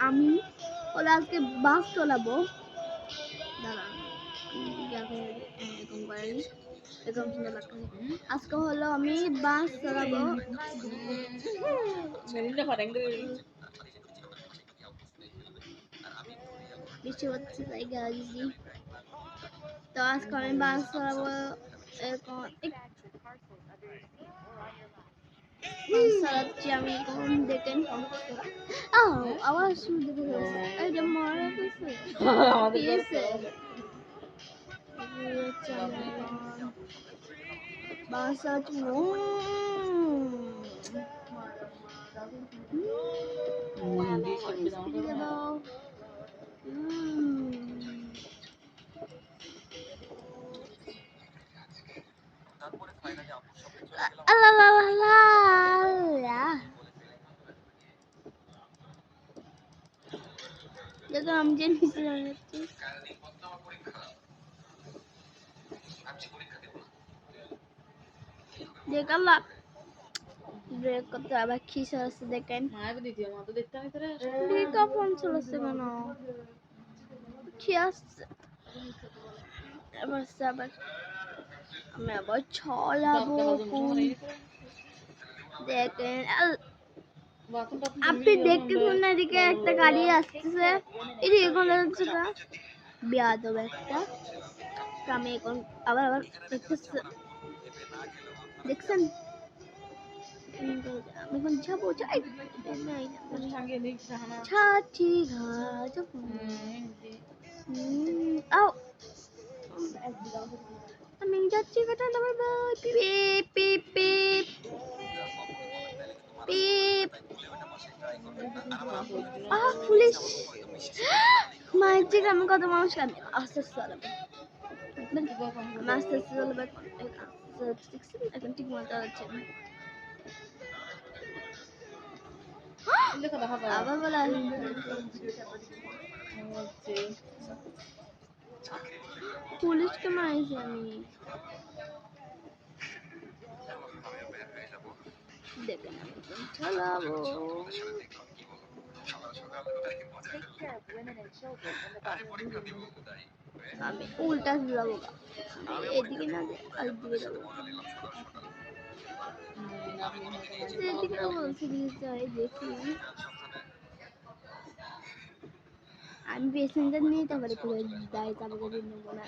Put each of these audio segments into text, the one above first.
আমি ওরা আজকে বাস চালাবো। দাঁড়ান এরকম করে এরকম সুন্দর লাগছে। আজকে হলো আমি বাস চালাবো। বৃষ্টি হচ্ছে তাই গাড়ি। তো আজকে আমি বাস চালাবো এরকম চালাচ্ছি আমি এখন দেখেন আবার শুনতে পেয়েছি এটা মারা গেছে বাস চালাচ্ছি দেখো আমি যে নিচে যাচ্ছি দেখলাম ব্রেক করতে আবার খিসে আসছে দেখেন ফোন চলছে কেন কি আসছে আবার আমি আবার ছলাবো দেখেন আপনি দেখতেছেন না এদিকে একটা গাড়ি আসতেছে এদিকে এখন যাচ্ছে না বেয়াদব একটা আমি এখন আবার দেখতেছি দেখছেন আমি এখন যাবো যাই ছাটি ঘাট আমি যাচ্ছি বেটা আমার পিপ পিপ পিপ পিপ পুলিশ মায়ের থেকে আমি কত মানুষ আস্তে আস্তে চালাবো আস্তে আস্তে চালাবো এখন ঠিক মতো চালাচ্ছি আবার বলা পুলিশকে মারাইছি আমি দেখেন চালাবো আমি উল্টা যাবো এদিকে না আরেকদিকে যাবো সেদিকে বলছি দেখি আমি প্যাসেঞ্জার নিয়ে তারপরে পুরো দায় তারপরে নেবো না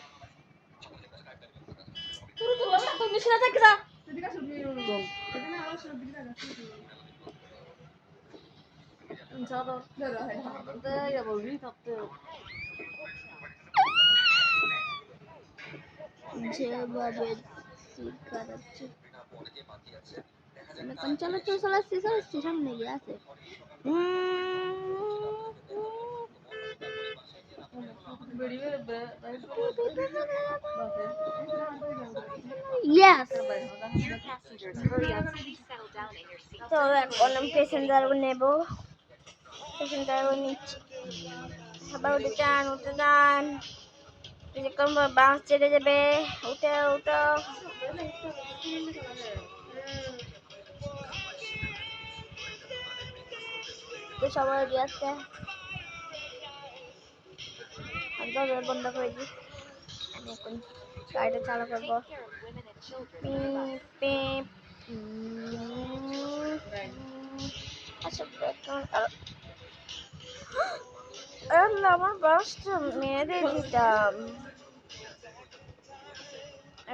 যেভাবে কাটাচ্ছি এখন চালাচ্ছি সামনে গিয়ে আছে Yes. তো এখন আমি প্যাসেঞ্জার নেব প্যাসেঞ্জার নিচ্ছি আবার উঠে যান কিছুক্ষণ পর বাস ছেড়ে যাবে উঠে উঠো তো সবাই আসছে আমি দরজা বন্ধ করে দিই আমি এখন গাড়িটা চালু করবো আমার বাসটা মেরে দিতাম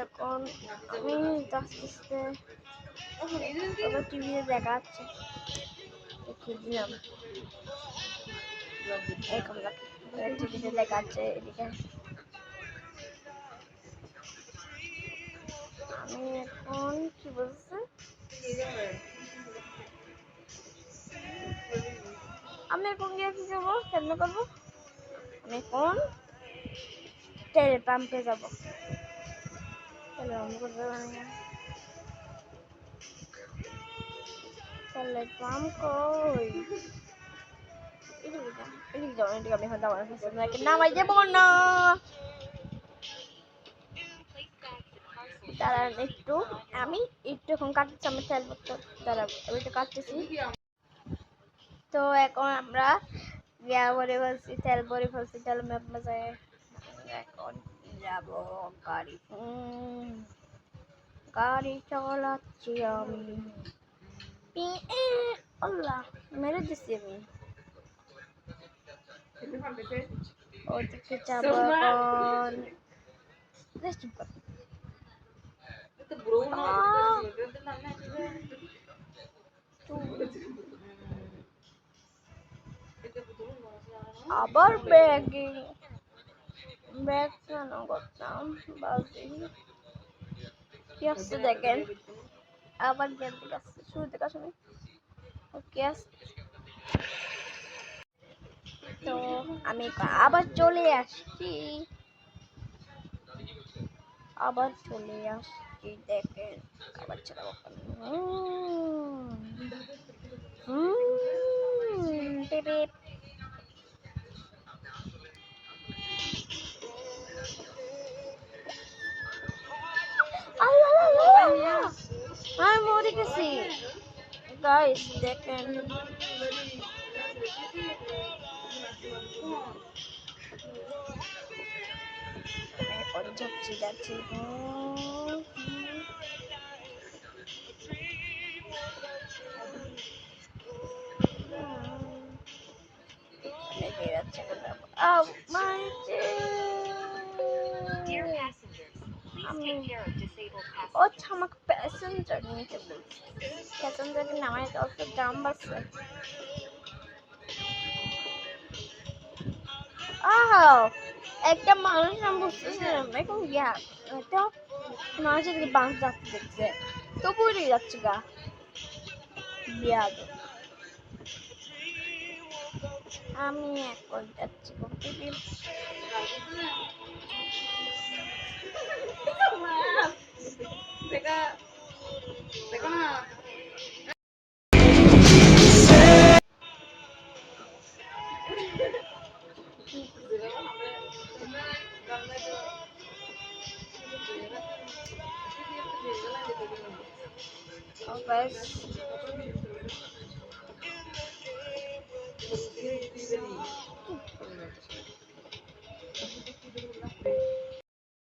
এখন আমি আস্তে আস্তে টিভিতে দেখাচ্ছে দেখিয়ে দিলাম এরকম টিভিতে দেখাচ্ছে এদিকে আমি এখন কি বলছে আমি এখন গিয়ে কি করবো কেমন করবো আমি এখন তেল পাম্পে যাবো তেলের পাম্প কই এদিকে আমি এখন নামাই যাবো না দাঁড়ান একটু আমি একটু এখন কাটতেছি আমি তেল দাঁড়াবো আমি একটু কাটতেছি তো এখন আমরা গিয়া পরে বলছি তেল পরে বলছি তেল ম্যাপ মজা এখন যাবো গাড়ি গাড়ি চালাচ্ছি আমি আল্লাহ মেরে দিছি আমি ওদিকে যাবো এখন আবার ব্যাগিং ব্যাগ কেন করতাম বাজি কি আসছে দেখেন আবার গেম থেকে আসছে শুরু থেকে আসলে ওকে তো আমি আবার চলে আসছি দেখেন আবার চালাবো বেবি আমি মরে গেছি গাইস দেখেন এখন যাচ্ছি Oh my ও আমাকে প্যাসেঞ্জার নিতে বলছে প্যাসেঞ্জারকে নামায় তো একটা দাম বাড়ছে একটা মানুষ আমি বুঝতেছিলাম এখন ইয়া একটা মানুষের দিকে বাঁশ যাচ্ছে দেখছে তো পড়ে যাচ্ছে গা বিয়াদ আমি এখন যাচ্ছি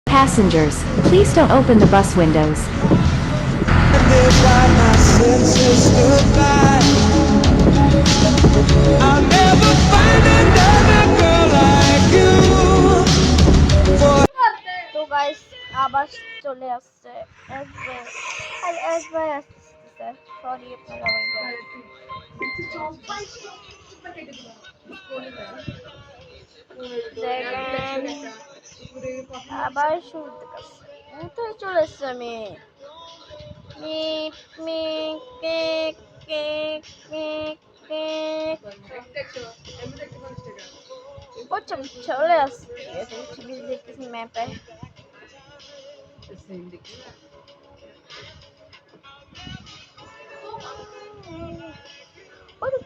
Passengers, please don't open the bus windows. I'll never find another girl like you. তো গাইস আবার চলে আসছে এসবাই আসছে সরি আপনারা দেখেন আবার শুরু থেকে কোথায় চলে এসছে আমি চলে আসছি দেখতেছি ম্যাপে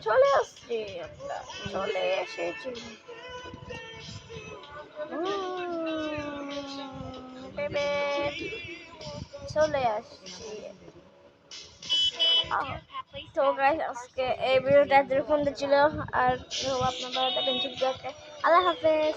চলে আসছি আমরা চলে এসেছি চলে আসছি তো গাইস আজকে এই ভিডিওটা এরকম ছিল আর আপনারা দেখেন আল্লাহ হাফেজ।